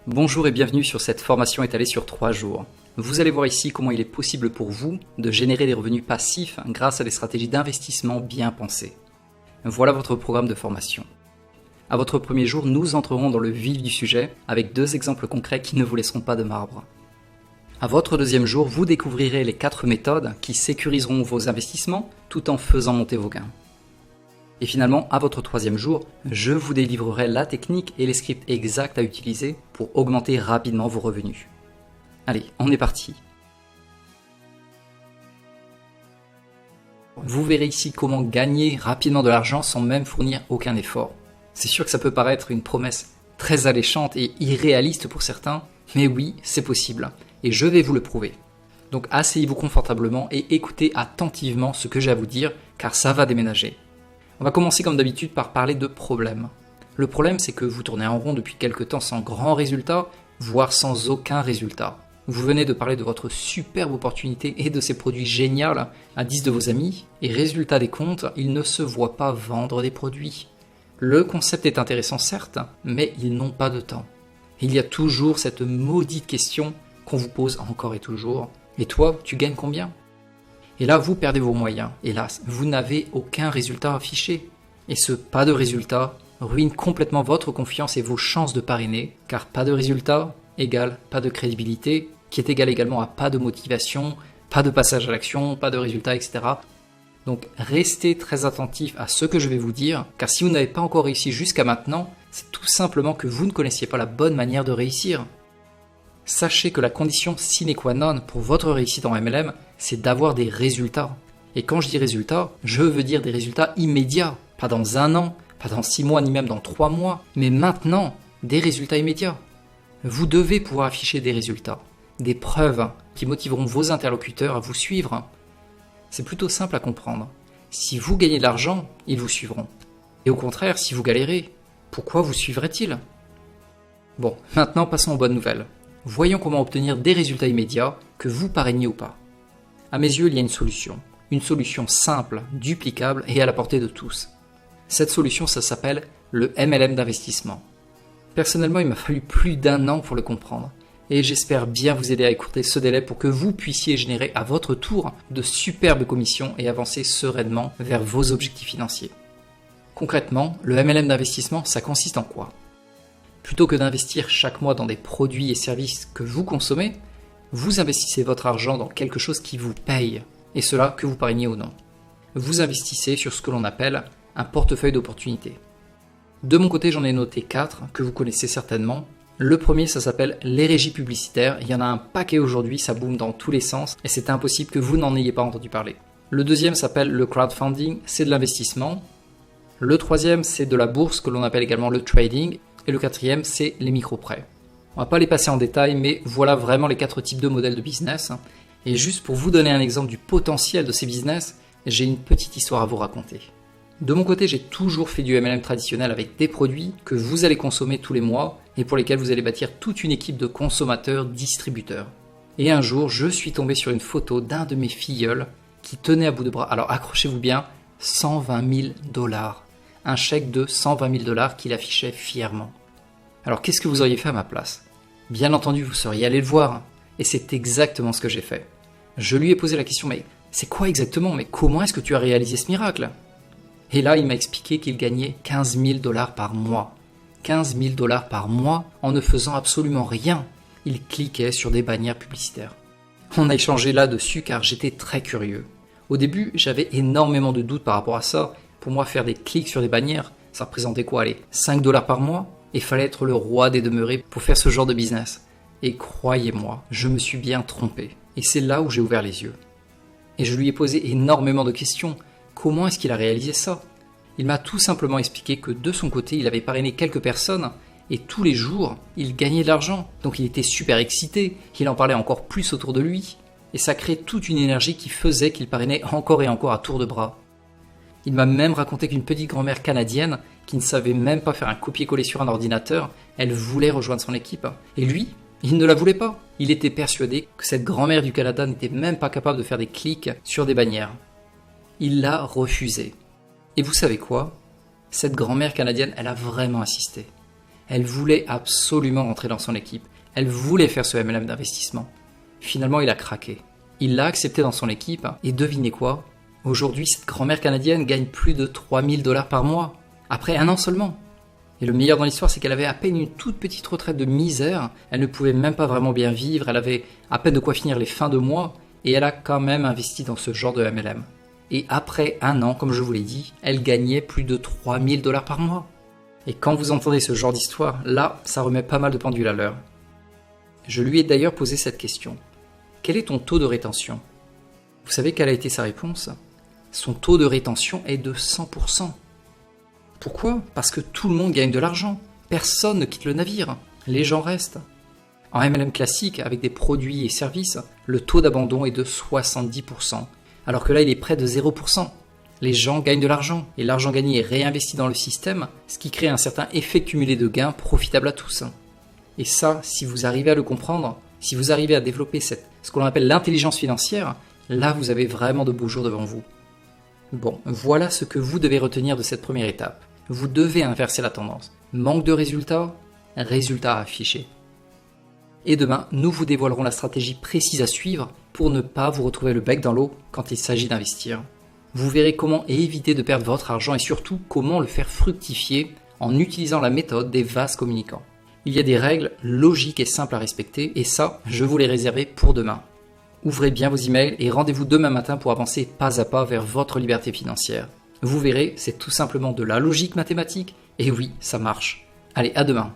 Bonjour et bienvenue sur cette formation étalée sur 3 jours. Vous allez voir ici comment il est possible pour vous de générer des revenus passifs grâce à des stratégies d'investissement bien pensées. Voilà votre programme de formation. À votre premier jour, nous entrerons dans le vif du sujet avec 2 exemples concrets qui ne vous laisseront pas de marbre. À votre deuxième jour, vous découvrirez les 4 méthodes qui sécuriseront vos investissements tout en faisant monter vos gains. Et finalement, à votre troisième jour, je vous délivrerai la technique et les scripts exacts à utiliser pour augmenter rapidement vos revenus. Allez, on est parti. Vous verrez ici comment gagner rapidement de l'argent sans même fournir aucun effort. C'est sûr que ça peut paraître une promesse très alléchante et irréaliste pour certains, mais oui, c'est possible, et je vais vous le prouver. Donc asseyez-vous confortablement et écoutez attentivement ce que j'ai à vous dire, car ça va déménager. On va commencer comme d'habitude par parler de problème. Le problème, c'est que vous tournez en rond depuis quelque temps sans grand résultat, voire sans aucun résultat. Vous venez de parler de votre superbe opportunité et de ces produits géniaux à 10 de vos amis, et résultat des comptes, ils ne se voient pas vendre des produits. Le concept est intéressant certes, mais ils n'ont pas de temps. Il y a toujours cette maudite question qu'on vous pose encore et toujours. Et toi, tu gagnes combien ? Et là, vous perdez vos moyens. Hélas, vous n'avez aucun résultat affiché. Et ce pas de résultat ruine complètement votre confiance et vos chances de parrainer, car pas de résultat égale pas de crédibilité, qui est égal également à pas de motivation, pas de passage à l'action, pas de résultat, etc. Donc restez très attentif à ce que je vais vous dire, car si vous n'avez pas encore réussi jusqu'à maintenant, c'est tout simplement que vous ne connaissiez pas la bonne manière de réussir. Sachez que la condition sine qua non pour votre réussite en MLM, c'est d'avoir des résultats. Et quand je dis résultats, je veux dire des résultats immédiats, pas dans 1 an, pas dans 6 mois, ni même dans 3 mois, mais maintenant, des résultats immédiats. Vous devez pouvoir afficher des résultats, des preuves qui motiveront vos interlocuteurs à vous suivre. C'est plutôt simple à comprendre. Si vous gagnez de l'argent, ils vous suivront. Et au contraire, si vous galérez, pourquoi vous suivraient-ils ? Bon, maintenant passons aux bonnes nouvelles. Voyons comment obtenir des résultats immédiats, que vous parrainiez ou pas. À mes yeux, il y a une solution simple, duplicable et à la portée de tous. Cette solution, ça s'appelle le MLM d'investissement. Personnellement, il m'a fallu plus d'1 an pour le comprendre, et j'espère bien vous aider à écourter ce délai pour que vous puissiez générer à votre tour de superbes commissions et avancer sereinement vers vos objectifs financiers. Concrètement, le MLM d'investissement, ça consiste en quoi ? Plutôt que d'investir chaque mois dans des produits et services que vous consommez, vous investissez votre argent dans quelque chose qui vous paye, et cela que vous parrainiez ou non. Vous investissez sur ce que l'on appelle un portefeuille d'opportunités. De mon côté, j'en ai noté 4 que vous connaissez certainement. Le premier, ça s'appelle les régies publicitaires. Il y en a un paquet aujourd'hui, ça boom dans tous les sens, et c'est impossible que vous n'en ayez pas entendu parler. Le deuxième s'appelle le crowdfunding, c'est de l'investissement. Le troisième, c'est de la bourse, que l'on appelle également le trading. Et le quatrième, c'est les micro-prêts. On va pas les passer en détail, mais voilà vraiment les 4 types de modèles de business. Et juste pour vous donner un exemple du potentiel de ces business, j'ai une petite histoire à vous raconter. De mon côté, j'ai toujours fait du MLM traditionnel avec des produits que vous allez consommer tous les mois et pour lesquels vous allez bâtir toute une équipe de consommateurs, distributeurs. Et un jour, je suis tombé sur une photo d'un de mes filleuls qui tenait à bout de bras, alors accrochez-vous bien, 120 000 $. Un chèque de 120 000 $ qu'il affichait fièrement. Alors qu'est-ce que vous auriez fait à ma place ? Bien entendu, vous seriez allé le voir, et c'est exactement ce que j'ai fait. Je lui ai posé la question, mais c'est quoi exactement ? Mais comment est-ce que tu as réalisé ce miracle ? Et là, il m'a expliqué qu'il gagnait 15 000 $ par mois. 15 000 $ par mois en ne faisant absolument rien. Il cliquait sur des bannières publicitaires. On a échangé là-dessus car j'étais très curieux. Au début, j'avais énormément de doutes par rapport à ça. Pour moi, faire des clics sur des bannières, ça représentait quoi ? Allez, 5 $ par mois ? Et fallait être le roi des demeurés pour faire ce genre de business. Et croyez-moi, je me suis bien trompé. Et c'est là où j'ai ouvert les yeux. Et je lui ai posé énormément de questions. Comment est-ce qu'il a réalisé ça ? Il m'a tout simplement expliqué que de son côté, il avait parrainé quelques personnes et tous les jours, il gagnait de l'argent. Donc il était super excité, il en parlait encore plus autour de lui. Et ça créait toute une énergie qui faisait qu'il parrainait encore et encore à tour de bras. Il m'a même raconté qu'une petite grand-mère canadienne, qui ne savait même pas faire un copier-coller sur un ordinateur, elle voulait rejoindre son équipe. Et lui, il ne la voulait pas. Il était persuadé que cette grand-mère du Canada n'était même pas capable de faire des clics sur des bannières. Il l'a refusé. Et vous savez quoi ? Cette grand-mère canadienne, elle a vraiment insisté. Elle voulait absolument rentrer dans son équipe. Elle voulait faire ce MLM d'investissement. Finalement, il a craqué. Il l'a accepté dans son équipe et devinez quoi? Aujourd'hui, cette grand-mère canadienne gagne plus de 3000 $ par mois, après 1 an seulement. Et le meilleur dans l'histoire, c'est qu'elle avait à peine une toute petite retraite de misère, elle ne pouvait même pas vraiment bien vivre, elle avait à peine de quoi finir les fins de mois, et elle a quand même investi dans ce genre de MLM. Et après 1 an, comme je vous l'ai dit, elle gagnait plus de 3000 $ par mois. Et quand vous entendez ce genre d'histoire, là, ça remet pas mal de pendules à l'heure. Je lui ai d'ailleurs posé cette question. Quel est ton taux de rétention? Vous savez quelle a été sa réponse? Son taux de rétention est de 100%. Pourquoi? Parce que tout le monde gagne de l'argent. Personne ne quitte le navire. Les gens restent. En MLM classique, avec des produits et services, le taux d'abandon est de 70%. Alors que là, il est près de 0%. Les gens gagnent de l'argent. Et l'argent gagné est réinvesti dans le système, ce qui crée un certain effet cumulé de gains profitable à tous. Et ça, si vous arrivez à le comprendre, si vous arrivez à développer ce qu'on appelle l'intelligence financière, là, vous avez vraiment de beaux jours devant vous. Bon, voilà ce que vous devez retenir de cette première étape. Vous devez inverser la tendance. Manque de résultats, résultats affichés. Et demain, nous vous dévoilerons la stratégie précise à suivre pour ne pas vous retrouver le bec dans l'eau quand il s'agit d'investir. Vous verrez comment éviter de perdre votre argent et surtout comment le faire fructifier en utilisant la méthode des vases communicants. Il y a des règles logiques et simples à respecter et ça, je vous les réserve pour demain. Ouvrez bien vos emails et rendez-vous demain matin pour avancer pas à pas vers votre liberté financière. Vous verrez, c'est tout simplement de la logique mathématique et oui, ça marche. Allez, à demain.